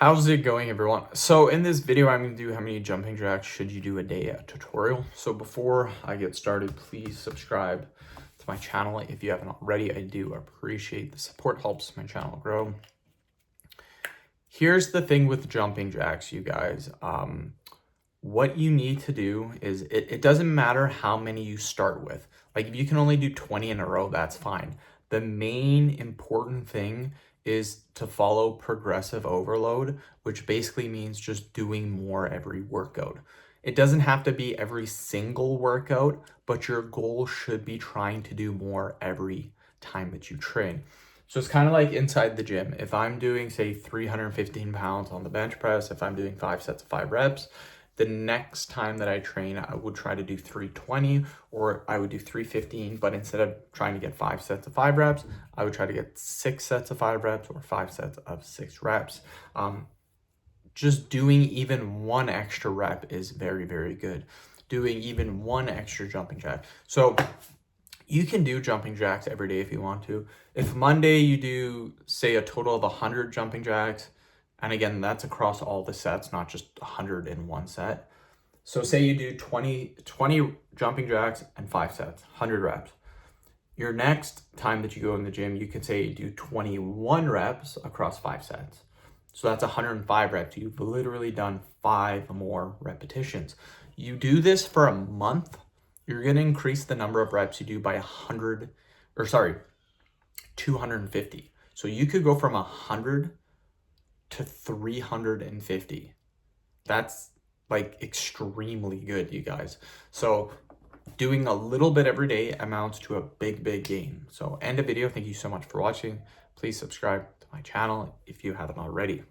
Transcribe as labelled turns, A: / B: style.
A: How's it going, everyone? So in this video, I'm going to do how many jumping jacks should you do a day tutorial. So before I get started, please subscribe to my channel if you haven't already. I do appreciate the support, helps my channel grow. Here's the thing with jumping jacks, you guys. What you need to do is it doesn't matter how many you start with. Like if you can only do 20 in a row, that's fine. The main important thing is to follow progressive overload, which basically means just doing more every workout. It doesn't have to be every single workout, but your goal should be trying to do more every time that you train. So it's kind of like inside the gym. If I'm doing, say, 315 pounds on the bench press, if I'm doing 5 sets of 5 reps, the next time that I train, I would try to do 320 or I would do 315, but instead of trying to get 5 sets of 5 reps, I would try to get 6 sets of 5 reps or 5 sets of 6 reps. Just doing even one extra rep is very, very good. Doing even one extra jumping jack. So you can do jumping jacks every day if you want to. If Monday you do, say, a total of 100 jumping jacks, and again, that's across all the sets, not just 100 in one set. So say you do 20 jumping jacks and 5 sets, 100 reps. Your next time that you go in the gym, you could say you do 21 reps across 5 sets. So that's 105 reps. You've literally done 5 more repetitions. You do this for a month, you're going to increase the number of reps you do by 250. So you could go from 100 to 350. That's like extremely good, you guys. So doing a little bit every day amounts to a big gain. So end the video. Thank you so much for watching. Please subscribe to my channel if you haven't already.